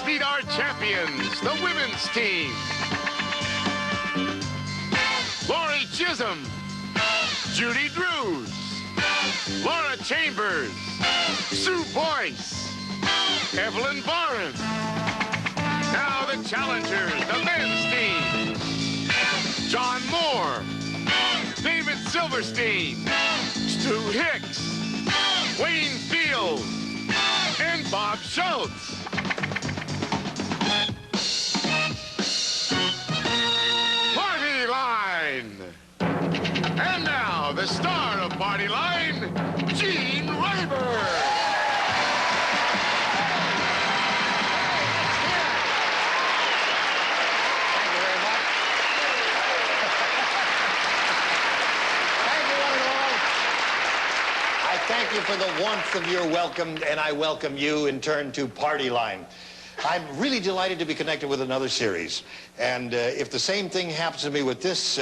meet our champions, the women's team. Lori Chisholm, Judy Drews, Laura Chambers, Sue Boyce, Evelyn Barron. Now the challengers, the men's team. John Moore, David Silverstein, Stu Hicks, Wayne Field, and Bob Schultz. Party Line. And now, the star of Party Line, Gene Reiber. Thank you for the warmth of your welcome, and I welcome you in turn to Party Line. I'm really delighted to be connected with another series. And if the same thing happens to me with this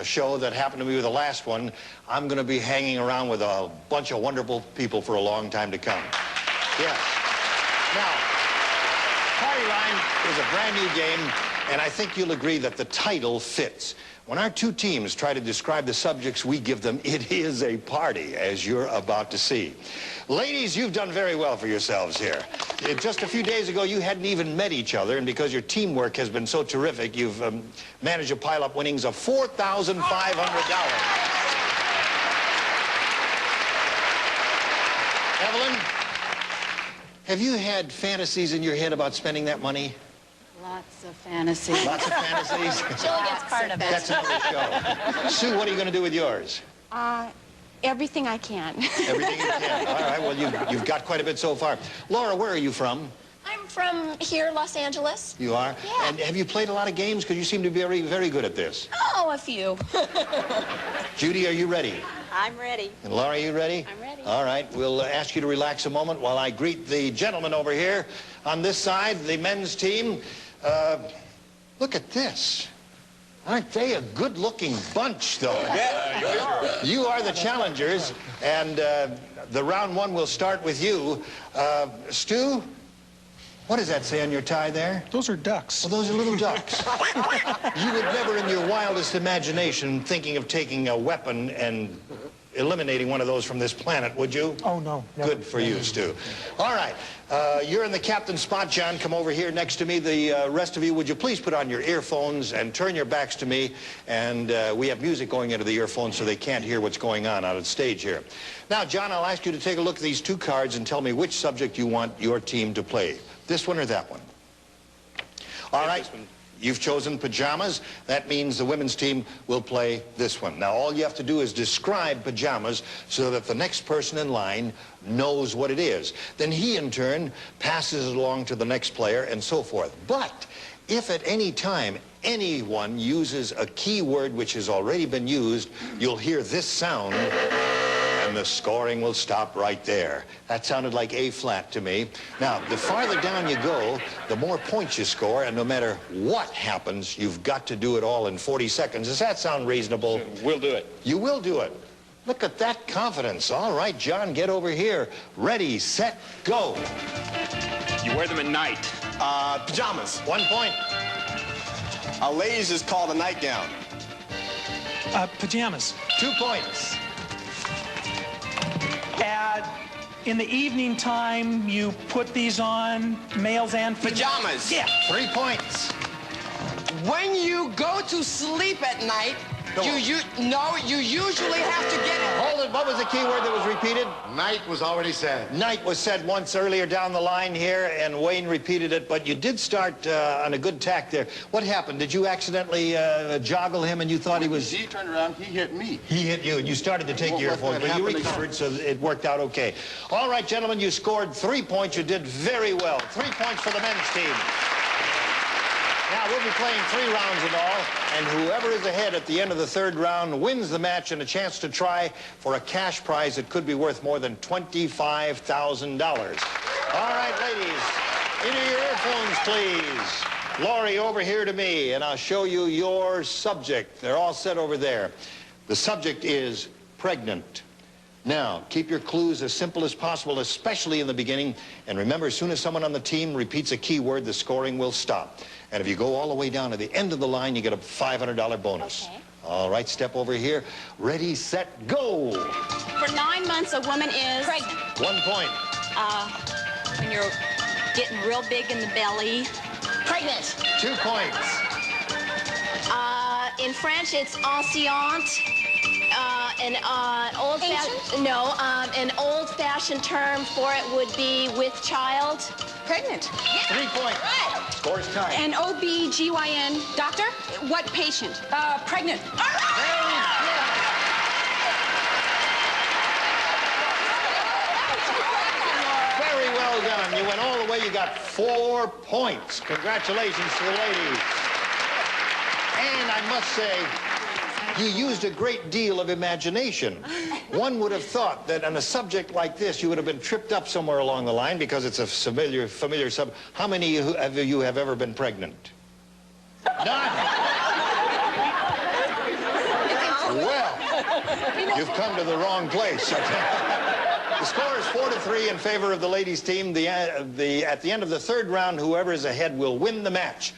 show that happened to me with the last one, I'm going to be hanging around with a bunch of wonderful people for a long time to come. Yes. Now, Party Line is a brand new game, and I think you'll agree that the title fits. When our two teams try to describe the subjects we give them, it is a party, as you're about to see. Ladies, you've done very well for yourselves here. Just a few days ago, you hadn't even met each other, and because your teamwork has been so terrific, you've managed to pile up winnings of $4,500. Evelyn, have you had fantasies in your head about spending that money? Lots of fantasies. Lots of fantasies? Jill gets part of it. That's another show. Sue, what are you going to do with yours? Everything I can. Everything you can. All right, well, you've got quite a bit so far. Laura, where are you from? I'm from here, Los Angeles. You are? Yeah. And have you played a lot of games? Because you seem to be very, very good at this. Oh, a few. Judy, are you ready? I'm ready. And Laura, are you ready? I'm ready. All right, we'll ask you to relax a moment while I greet the gentlemen over here. On this side, the men's team. Look at this. Aren't they a good-looking bunch, though? Yeah. You are the challengers, and the round one will start with you. Stu, what does that say on your tie there? Those are ducks. Well, those are little ducks. You would never in your wildest imagination thinking of taking a weapon and eliminating one of those from this planet, would you? Oh, no. Never. Good for you, Stu. All right. You're in the captain's spot, John. Come over here next to me. The rest of you, would you please put on your earphones and turn your backs to me? And we have music going into the earphones so they can't hear what's going on out on stage here. Now, John, I'll ask you to take a look at these two cards and tell me which subject you want your team to play. This one or that one? All right. You've chosen pajamas. That means the women's team will play this one. Now, all you have to do is describe pajamas so that the next person in line knows what it is. Then he, in turn, passes it along to the next player and so forth. But if at any time anyone uses a key word which has already been used, you'll hear this sound, and the scoring will stop right there. That sounded like A flat to me. Now, the farther down you go, the more points you score, and no matter what happens, you've got to do it all in 40 seconds. Does that sound reasonable? We'll do it. You will do it. Look at that confidence. All right, John, get over here. Ready, set, go. You wear them at night. Pajamas. 1 point. Ladies is called a nightgown. Pajamas. 2 points. In the evening time, you put these on, males and females. Pajamas. Yeah. 3 points. When you go to sleep at night, you usually have to get it. Hold it. What was the key word that was repeated? Night was already said. Night was said once earlier down the line here, and Wayne repeated it, but you did start on a good tack there. What happened? Did you accidentally joggle him and you thought he was... He turned around, he hit me. He hit you, and you started to take your earphones, but you recovered, so it worked out okay. All right, gentlemen, you scored 3 points. You did very well. 3 points for the men's team. Now, we'll be playing 3 rounds in all, and whoever is ahead at the end of the 3rd round wins the match and a chance to try for a cash prize that could be worth more than $25,000. All right, ladies, into your earphones, please. Laurie, over here to me, and I'll show you your subject. They're all set over there. The subject is pregnant. Now, keep your clues as simple as possible, especially in the beginning. And remember, as soon as someone on the team repeats a keyword, the scoring will stop. And if you go all the way down to the end of the line, you get a $500 bonus. Okay. All right, step over here. Ready, set, go. For 9 months, a woman is pregnant. 1 point. When you're getting real big in the belly. Pregnant. 2 points. In French, it's ancient. An old-fashioned term for it would be with child. Pregnant. 3 points. Right. Score's tied. An OB-GYN. Doctor? What patient? Pregnant. Very well done. You went all the way. You got 4 points. Congratulations to the ladies. And I must say, you used a great deal of imagination. One would have thought that on a subject like this, you would have been tripped up somewhere along the line because it's a familiar subject. How many of you have ever been pregnant? None. Well, you've come to the wrong place. The score is 4-3 in favor of the ladies' team. At the end of the third round, whoever is ahead will win the match.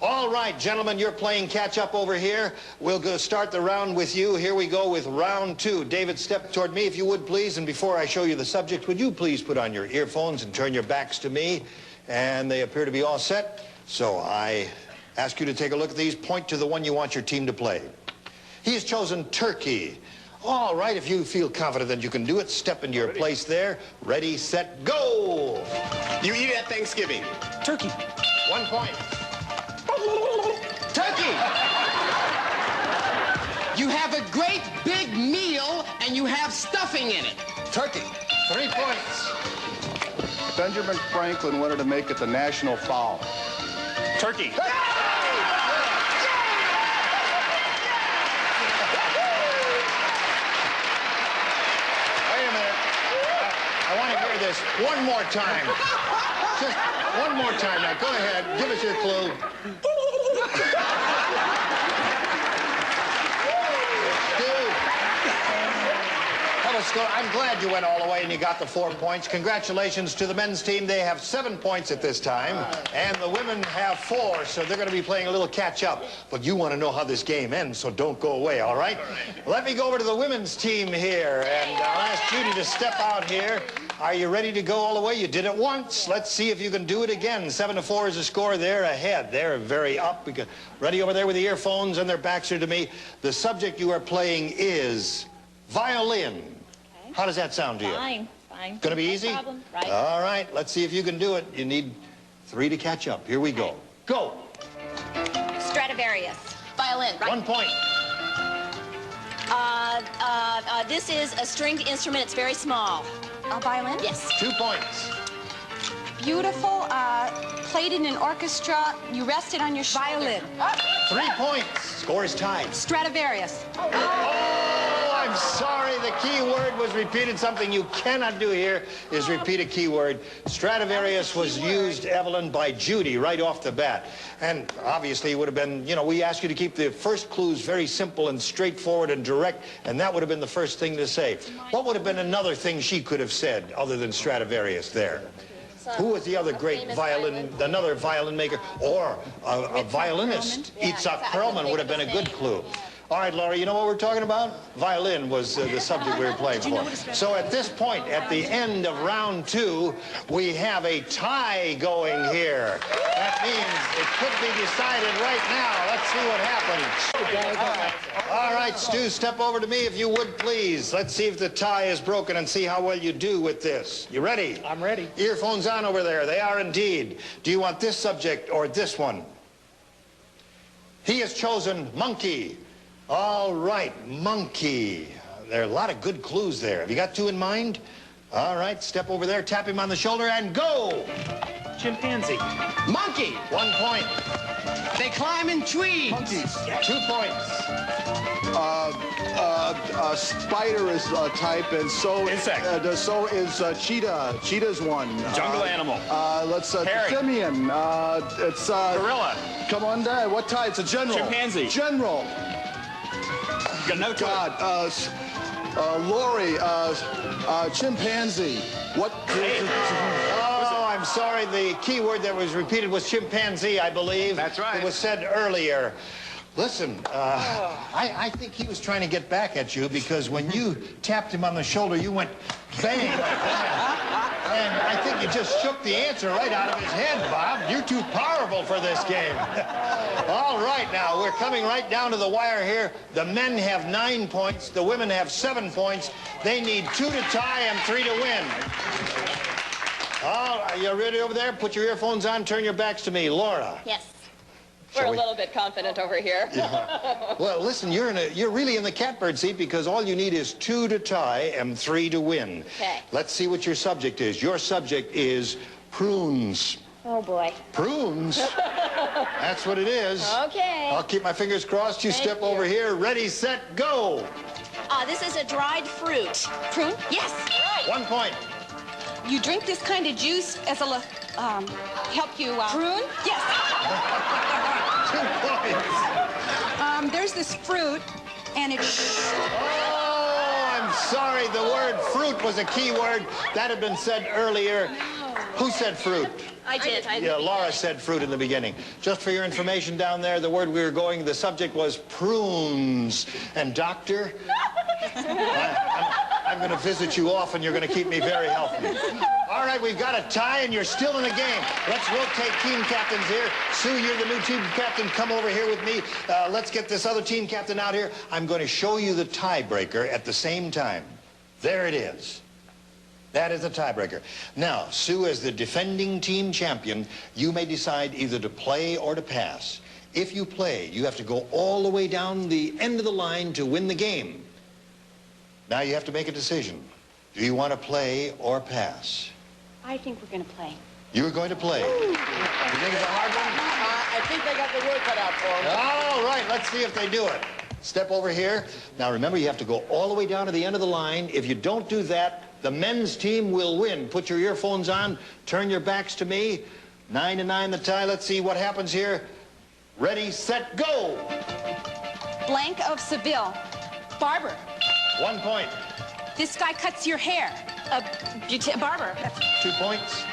All right, gentlemen, you're playing catch-up over here. We'll go start the round with you. Here we go with round 2. David, step toward me if you would, please. And before I show you the subject, would you please put on your earphones and turn your backs to me? And they appear to be all set. So I ask you to take a look at these. Point to the one you want your team to play. He has chosen turkey. All right, if you feel confident that you can do it, step into your place there. Ready, set, go! You eat it at Thanksgiving. Turkey. 1 point. Turkey! You have a great big meal and you have stuffing in it. Turkey. 3 points. Benjamin Franklin wanted to make it the national fowl. Turkey. Wait a minute. I want to hear this one more time. Just one more time. Now, go ahead. Give us your clue. I'm glad you went all the way and you got the 4 points. Congratulations to the men's team. They have 7 points at this time, and the women have 4, so they're going to be playing a little catch-up. But you want to know how this game ends, so don't go away, all right? Let me go over to the women's team here, and I'll ask Judy to step out here. Are you ready to go all the way? You did it once. Let's see if you can do it again. 7-4 is the score. They're ahead. They're very up. Ready over there with the earphones, and their backs are to me. The subject you are playing is violin. How does that sound to you? Fine. Gonna be easy? No problem. Right. All right, let's see if you can do it. You need 3 to catch up. Here we go. Go. Stradivarius. Violin. 1 point. This is a stringed instrument. It's very small. A violin? Yes. 2 points. Beautiful. Played in an orchestra. You rested on your violin. 3 points. Score is tied. Stradivarius. Oh, I'm sorry. The key word was repeated. Something you cannot do here is repeat a key word. Stradivarius was used, Evelyn, by Judy right off the bat. And obviously it would have been, you know, we asked you to keep the first clues very simple and straightforward and direct, and that would have been the first thing to say. What would have been another thing she could have said other than Stradivarius there? Who was the other great violin, another violin maker, or a violinist? Itzhak Perlman would have been a good clue. All right, Laura, you know what we're talking about? Violin was the subject we were playing for. So at this point, at the end of round 2, we have a tie going here. That means it could be decided right now. Let's see what happens. All right, Stu, step over to me if you would, please. Let's see if the tie is broken and see how well you do with this. You ready? I'm ready. Earphones on over there. They are indeed. Do you want this subject or this one? He has chosen monkey. All right, monkey. There are a lot of good clues there. Have you got 2 in mind? All right, step over there, tap him on the shoulder, and go! Chimpanzee. Monkey. 1 point. They climb in trees. Monkeys. 2 points. Spider is a type, and so Insect. so is cheetah. Cheetah's one. Jungle animal. Let's Hairy. simian. It's Gorilla. Come on, Dad. What type? It's a general. Chimpanzee. General. Got no clue. God. Lori, chimpanzee. What? Oh, I'm sorry. The key word that was repeated was chimpanzee, I believe. That's right. It was said earlier. Listen, I think he was trying to get back at you because when you tapped him on the shoulder, you went bang. And I think you just shook the answer right out of his head, Bob. You're too powerful for this game. All right, now, we're coming right down to the wire here. The men have 9 points. The women have 7 points. They need 2 to tie and 3 to win. Are you ready over there? Put your earphones on. Turn your backs to me. Laura. Yes. Shall We're we? a little bit confident over here. Well, listen, you're really in the catbird seat because all you need is 2 to tie and 3 to win. Okay. Let's see what your subject is. Your subject is prunes. Oh, boy. Prunes? That's what it is. Okay. I'll keep my fingers crossed. You Thank step you. over here. Ready, set, go. This is a dried fruit. Prune? Yes. 1 point. You drink this kind of juice as a help you. Prune? Yes. 2 points. There's this fruit, and it's. Oh, I'm sorry. The word fruit was a key word. That had been said earlier. Who said fruit? I did. Yeah, Laura said fruit in the beginning. Just for your information down there, the word we were going, the subject was prunes. And doctor, I'm going to visit you often. You're going to keep me very healthy. All right, we've got a tie, and you're still in the game. Let's rotate team captains here. Sue, you're the new team captain. Come over here with me. Let's get this other team captain out here. I'm going to show you the tiebreaker at the same time. There it is. That is the tiebreaker. Now, Sue, as the defending team champion, you may decide either to play or to pass. If you play, you have to go all the way down the end of the line to win the game. Now you have to make a decision. Do you want to play or pass? I think we're going to play. You're going to play. You think it's a hard one? I think they got the work cut out for them. All right, let's see if they do it. Step over here. Now remember, you have to go all the way down to the end of the line. If you don't do that, the men's team will win. Put your earphones on. Turn your backs to me. 9 to 9 the tie. Let's see what happens here. Ready, set, go. Blank of Seville. Barber. 1 point. This guy cuts your hair. Barber. 2 points.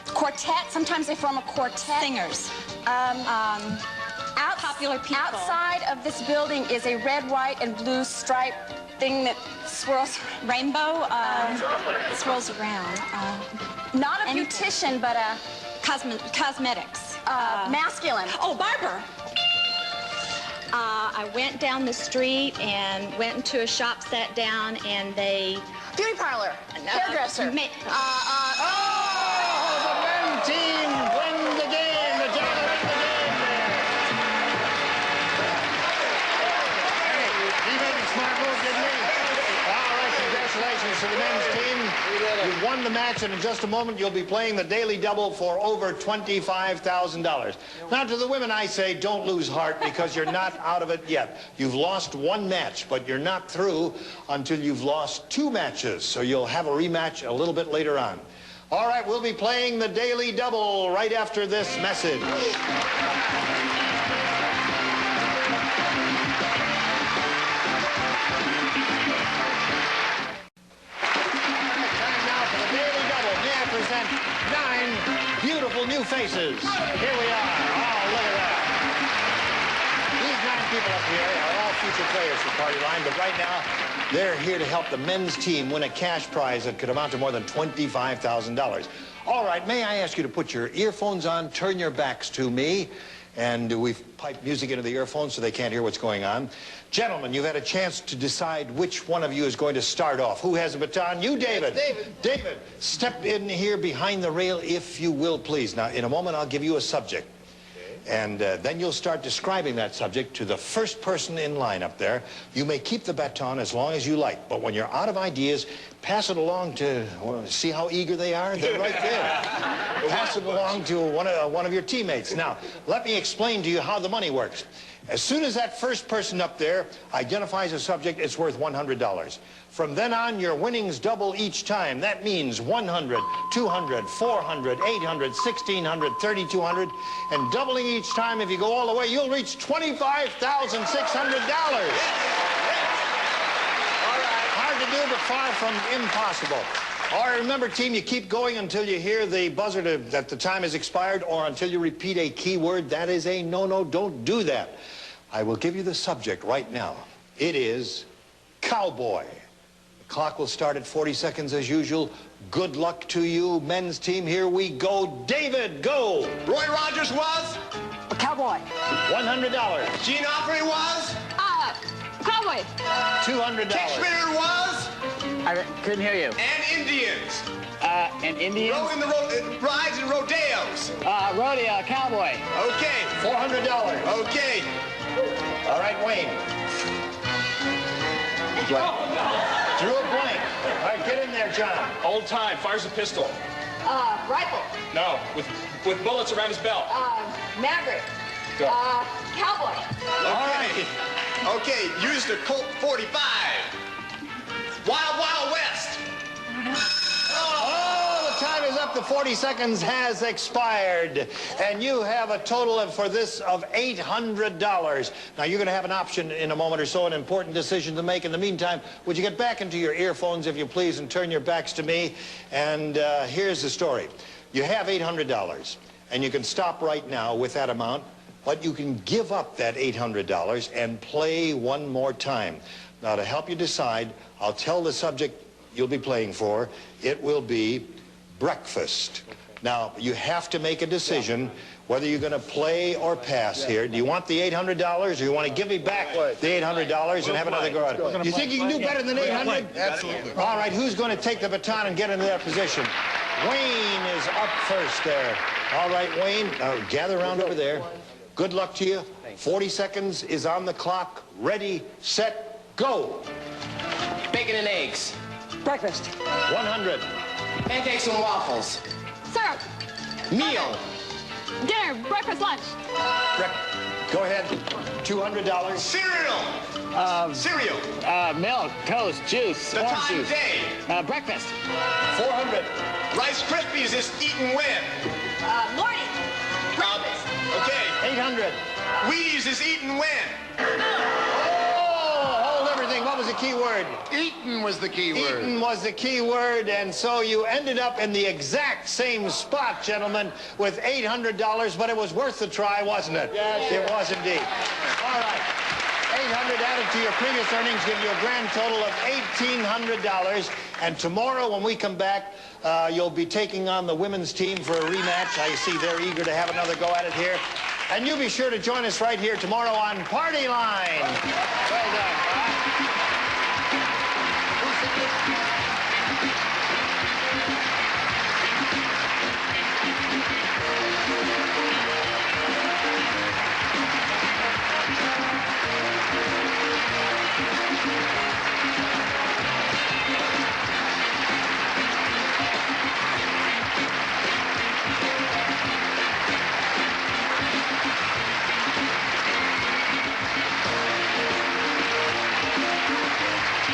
Quartet. Sometimes they form a quartet. Singers. Popular people. Outside of this building is a red, white, and blue stripe thing that swirls. Rainbow. Swirls around. Not a Anything. beautician, but a Cosmetics. masculine. Oh, barber. I went down the street and went into a shop, sat down, and they... Beauty parlor. Hairdresser. Oh, the men's team win the game. The gentlemen win the game. He made a smart move, didn't he? All right, congratulations to the men's team. You've won the match, and in just a moment, you'll be playing the Daily Double for over $25,000. Now, to the women, I say, don't lose heart because you're not out of it yet. You've lost 1 match, but you're not through until you've lost 2 matches, so you'll have a rematch a little bit later on. All right, we'll be playing the Daily Double right after this message. Present 9 beautiful new faces. Here we are. Oh, look at that. These 9 people up here are all future players for Party Line, but right now, they're here to help the men's team win a cash prize that could amount to more than $25,000. All right, may I ask you to put your earphones on, turn your backs to me, and we've piped music into the earphones so they can't hear what's going on. Gentlemen, you've had a chance to decide which one of you is going to start off. Who has the baton? You, David. David, step in here behind the rail, if you will, please. Now, in a moment, I'll give you a subject. And then you'll start describing that subject to the first person in line up there. You may keep the baton as long as you like, but when you're out of ideas, pass it along to, well, see how eager they are? They're right there. Pass it along to one of your teammates. Now, let me explain to you how the money works. As soon as that first person up there identifies a subject, it's worth $100. From then on, your winnings double each time. That means 100, 200, 400, 800, 1,600, 3,200. And doubling each time, if you go all the way, you'll reach $25,600. do, but far from impossible. All right, remember, team, you keep going until you hear the buzzer that the time has expired or until you repeat a key word. That is a no-no. Don't do that. I will give you the subject right now. It is cowboy. The clock will start at 40 seconds as usual. Good luck to you, men's team. Here we go. David, go. Roy Rogers was? A cowboy. $100. Gene Autry was? Cowboy. $200. Kate Schmitter was? I couldn't hear you. And Indians. And Indians? Rode in the rides and rodeos. Rodeo, cowboy. Okay. $400. Okay. All right, Wayne. Drew a blank. All right, get in there, John. Old time, fires a pistol. Rifle. No, with bullets around his belt. Maverick. Go. Cowboy. Okay. Okay, used a Colt 45. Wild Wild West. Oh, the time is up. The 40 seconds has expired. And you have a total of, for this, of $800. Now, you're going to have an option in a moment or so, an important decision to make. In the meantime, would you get back into your earphones, if you please, and turn your backs to me? And here's the story. You have $800, and you can stop right now with that amount, but you can give up that $800 and play one more time. Now, to help you decide, I'll tell the subject you'll be playing for. It will be breakfast. Now, you have to make a decision whether you're going to play or pass here. Do you want the $800, or do you want to give me back the $800 and have another go at it? You think you can do better than $800? Absolutely. All right, who's going to take the baton and get into that position? Wayne is up first there. All right, Wayne, gather around over there. Good luck to you. 40 seconds is on the clock. Ready, set, go. Bacon and eggs. Breakfast. 100. Pancakes and waffles. Syrup. Meal. Dinner. Breakfast. Lunch. Go ahead. $200. Cereal. Cereal. Milk, toast, juice, The orange time juice. of day. Breakfast. 400. Rice Krispies is eaten when? Morning. Okay. 800. Wheeze is eaten when? Oh, hold everything. What was the key word? Eaton was the key word. Eaton was the key word, and so you ended up in the exact same spot, gentlemen, with $800, but it was worth the try, wasn't it? Yes. It was indeed. All right. 800 added to your previous earnings give you a grand total of $1,800. And tomorrow when we come back, you'll be taking on the women's team for a rematch. I see they're eager to have another go at it here. And you be sure to join us right here tomorrow on Party Line. Well done.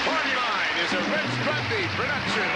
Party Line is a Red Stripey production.